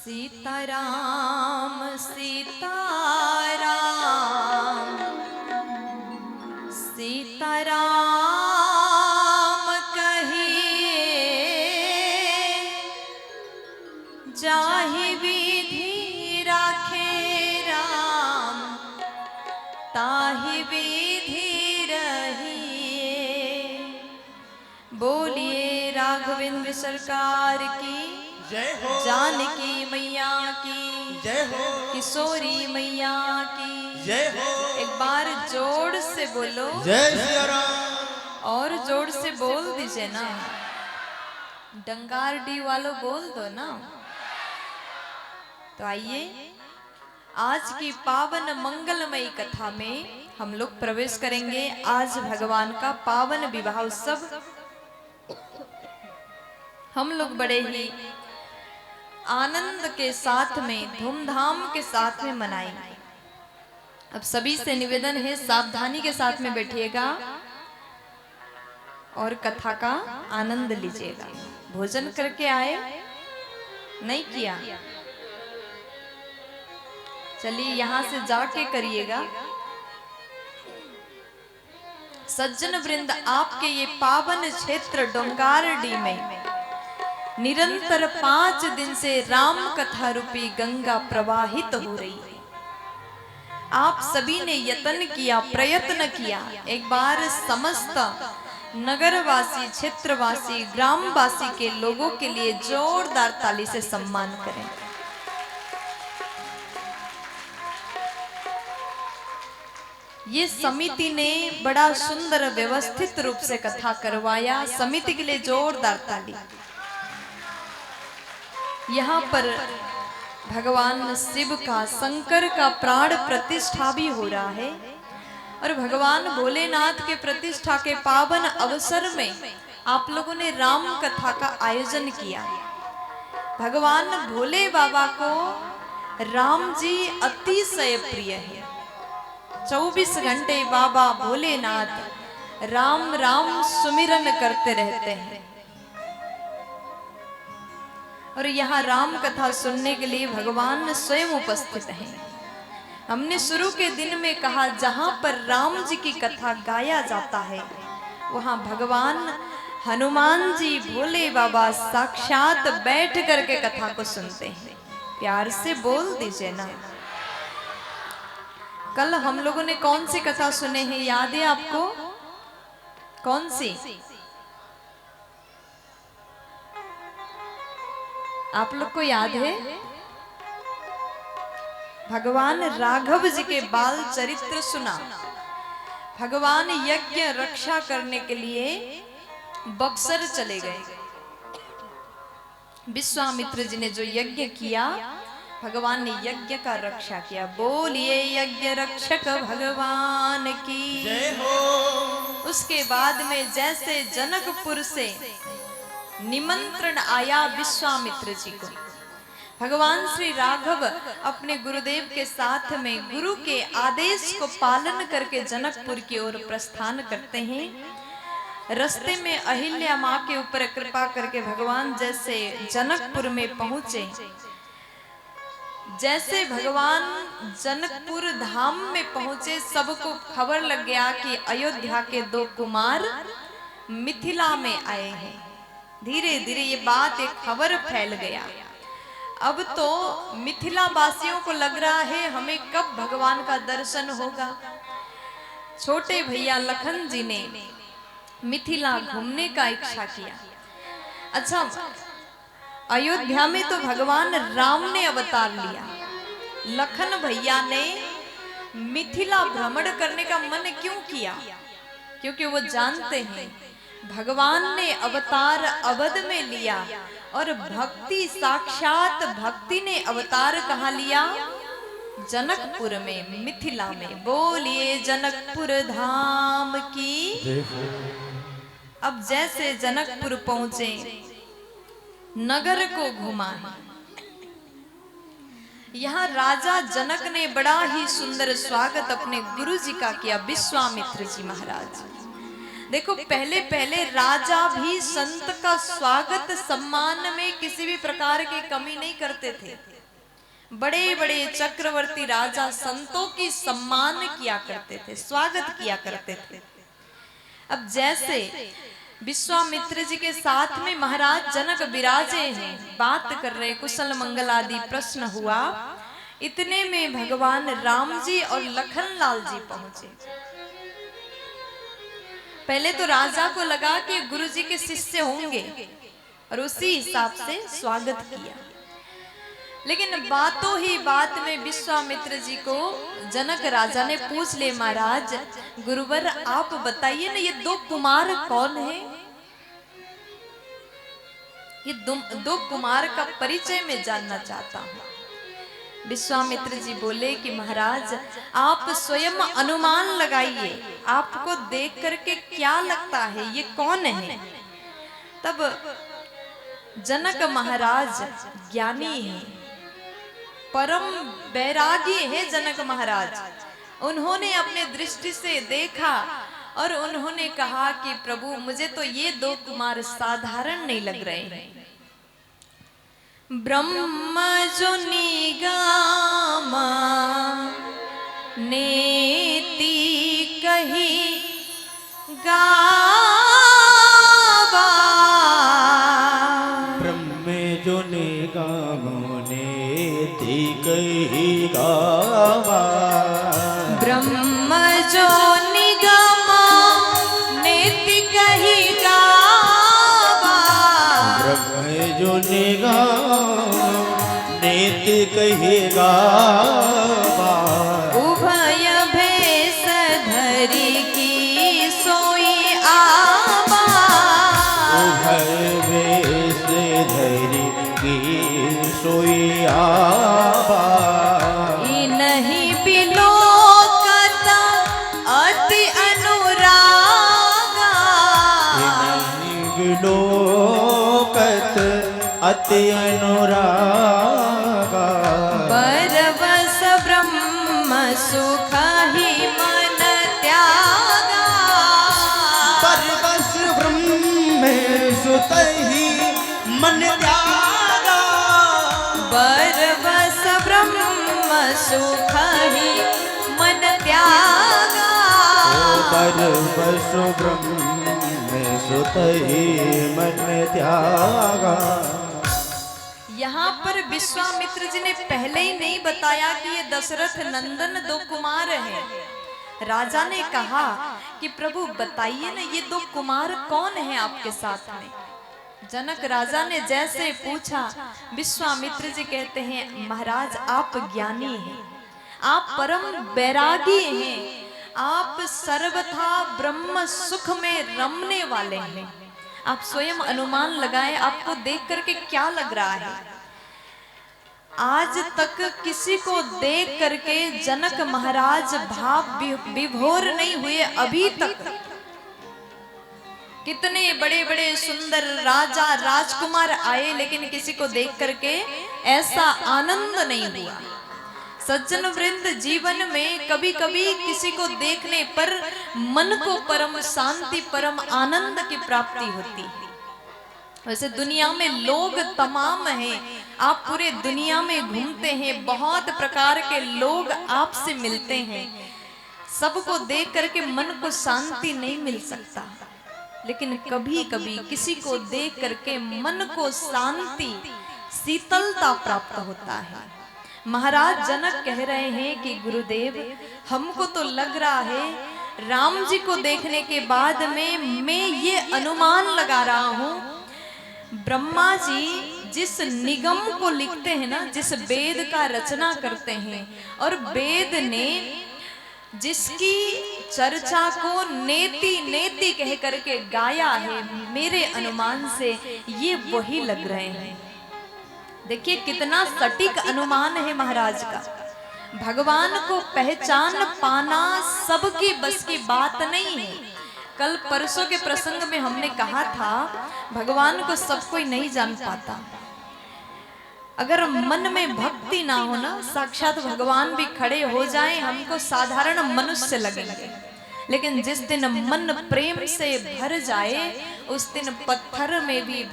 सीताराम सीताराम सीताराम कहिए जाहि विधि राखे राम ताहि विधि रहिए। बोलिए राघवेंद्र सरकार की जय हो। जानकी मैया की जय हो। किशोरी मैया की जय हो। एक बार जोर से बोलो। जय सिया राम। और जोर से बोल दीजिए ना, डंगार डी वालों बोल दो ना। तो आइए आज की पावन मंगलमयी कथा में हम लोग प्रवेश करेंगे। आज भगवान का पावन विवाह उत्सव हम लोग बड़े ही आनंद के साथ में, धूमधाम के साथ में मनाएंगे। अब सभी से निवेदन है, सावधानी के साथ में बैठिएगा और कथा का आनंद लीजिएगा। भोजन करके आए? नहीं किया? चलिए यहाँ से जाके करिएगा। सज्जन वृंद, आपके ये पावन क्षेत्र डोंगारडी में निरंतर 5 दिन से राम कथा रूपी गंगा प्रवाहित हो रही है। आप सभी ने यत्न किया, प्रयत्न किया। एक बार समस्त नगरवासी, क्षेत्रवासी, ग्रामवासी के लोगों के लिए जोरदार ताली से सम्मान करें। ये समिति ने बड़ा सुंदर व्यवस्थित रूप से कथा करवाया। समिति के लिए जोरदार ताली। यहाँ पर भगवान शिव का, शंकर का प्राण प्रतिष्ठा भी हो रहा है और भगवान भोलेनाथ के प्रतिष्ठा के पावन अवसर में आप लोगों ने राम कथा का आयोजन किया। भगवान भोले बाबा को राम जी अतिशय प्रिय है। 24 घंटे बाबा भोलेनाथ राम राम सुमिरन करते रहते हैं। और यहाँ राम कथा सुनने के लिए भगवान स्वयं उपस्थित हैं। हमने शुरू के दिन में कहा, जहाँ पर राम जी की कथा गाया जाता है वहाँ भगवान हनुमान जी, भोले बाबा साक्षात बैठ करके कथा को सुनते हैं। प्यार से बोल दीजिए ना। कल हम लोगों ने कौन सी कथा सुने हैं, याद है आपको? कौन सी? आप लोग को याद है? भगवान राघव जी के बाल चरित्र सुना। भगवान यज्ञ रक्षा करने के लिए बक्सर चले गए। विश्वामित्र जी ने जो यज्ञ किया, भगवान ने यज्ञ का रक्षा किया। बोलिए यज्ञ रक्षक भगवान की जय हो। उसके बाद में जैसे जनकपुर से निमंत्रण आया विश्वामित्र जी को, भगवान श्री राघव अपने गुरुदेव के साथ में गुरु के आदेश को पालन करके जनकपुर की ओर प्रस्थान करते हैं। रास्ते में अहिल्या माँ के ऊपर कृपा करके भगवान जैसे जनकपुर में पहुंचे, जैसे भगवान जनकपुर धाम में पहुंचे, सबको खबर लग गया कि अयोध्या के 2 कुमार मिथिला में आए हैं। धीरे धीरे ये बात, एक खबर फैल गया। अब तो मिथिला वासियों को लग रहा है हमें कब भगवान का दर्शन होगा। छोटे भैया लखन जी ने मिथिला घूमने का इच्छा किया। अच्छा, अयोध्या में तो भगवान राम ने अवतार लिया, लखन भैया ने मिथिला भ्रमण करने का मन क्यों किया? क्योंकि वो जानते हैं भगवान ने अवतार अवध में लिया और भक्ति, साक्षात भक्ति ने अवतार कहाँ लिया? जनकपुर में, मिथिला में। बोलिए जनकपुर धाम की। अब जैसे जनकपुर पहुंचे, नगर को घुमा। यहाँ राजा जनक ने बड़ा ही सुंदर स्वागत अपने गुरु जी का किया, विश्वामित्र जी महाराज। देखो पहले पहले राजा भी संत का स्वागत सम्मान में किसी भी प्रकार की कमी नहीं करते थे। बड़े बड़े चक्रवर्ती राजा संतों की सम्मान किया करते थे, स्वागत किया करते थे। अब जैसे विश्वामित्र जी के साथ में महाराज जनक विराजे हैं, बात कर रहे, कुशल मंगल आदि प्रश्न हुआ। इतने में भगवान राम जी और लखनलाल जी पहुंचे। पहले तो राजा को लगा कि गुरु जी के शिष्य होंगे और उसी हिसाब से स्वागत किया, लेकिन बातों ही बात में विश्वामित्र जी को जनक राजा ने पूछ ले, महाराज गुरुवर आप बताइए ना, ये दो कुमार कौन है? ये दो कुमार का परिचय मैं जानना चाहता हूँ। विश्वामित्र जी बोले कि महाराज आप स्वयं अनुमान लगाइए, आपको देख करके क्या लगता है ये कौन है? तब जनक महाराज ज्ञानी हैं, परम वैरागी है जनक महाराज। उन्होंने अपने दृष्टि से देखा और उन्होंने कहा कि प्रभु मुझे तो ये दो कुमार साधारण नहीं लग रहे हैं। ब्रह्म जो निगमा नेति कही गावा, ब्रह्म जो निगमा नेति कही गावा, ब्रह्म जो निगमा नेति कही गावा, ब्रह्म जो निगमा नेति कही गावा, उभय भेष धरि की सोई आवा, उभय भेष धरि की सोई आवा, इनहि बिलोकत अति अनुरागा, इनहि बिलोकत अति अनुरागा, बरबस ब्रह्म सुख ही मन त्यागा, परबस ब्रह्म सुत ही मन त्यागा, बरबस ब्रह्म सुख ही मन त्यागा, परबस ब्रह्म सुत ही मन त्यागा। यहाँ पर विश्वामित्र जी ने पहले ही नहीं बताया कि ये दशरथ नंदन दो कुमार हैं। राजा ने कहा कि प्रभु बताइए ना, ये दो कुमार कौन हैं आपके साथ में? जनक राजा ने जैसे पूछा, विश्वामित्र जी कहते हैं महाराज आप ज्ञानी हैं, आप परम वैरागी हैं, आप सर्वथा ब्रह्म सुख में रमने वाले हैं। आप स्वयं अनुमान लगाएं, आपको देख करके क्या लग रहा है? आज तक किसी को देख करके जनक महाराज भाव विभोर नहीं हुए अभी तक। कितने बड़े बड़े सुंदर राजा राजकुमार आए, लेकिन किसी को देख करके ऐसा आनंद नहीं हुआ। सज्जन वृंद जीवन में कभी कभी किसी को देखने पर मन को परम शांति परम आनंद की प्राप्ति होती है। वैसे दुनिया में लोग तमाम हैं, आप पूरे दुनिया में घूमते हैं, बहुत प्रकार के लोग आपसे मिलते हैं, सबको देख करके मन को शांति नहीं मिल सकता, लेकिन कभी कभी किसी को देख करके मन को शांति शीतलता प्राप्त होता है। महाराज जनक कह रहे हैं कि गुरुदेव हमको तो लग रहा है राम जी को देखने के बाद में मैं ये अनुमान लगा रहा हूं, ब्रह्मा जी जिस निगम को लिखते हैं ना, जिस वेद का रचना करते हैं और वेद ने जिसकी चर्चा को नेति नेति कह करके गाया है, मेरे अनुमान से ये वही लग रहे हैं। देखिए कितना सटीक अनुमान है महाराज का। भगवान को पहचान पाना सबकी बस की बात नहीं है। कल परसों के प्रसंग में हमने कहा था भगवान को सब कोई नहीं जान पाता। अगर मन में भक्ति ना हो ना, साक्षात भगवान भी खड़े हो जाएं, हमको साधारण मनुष्य लगेंगे, लेकिन जिस दिन मन प्रेम से भर जाए उस दिन पत्थर में भी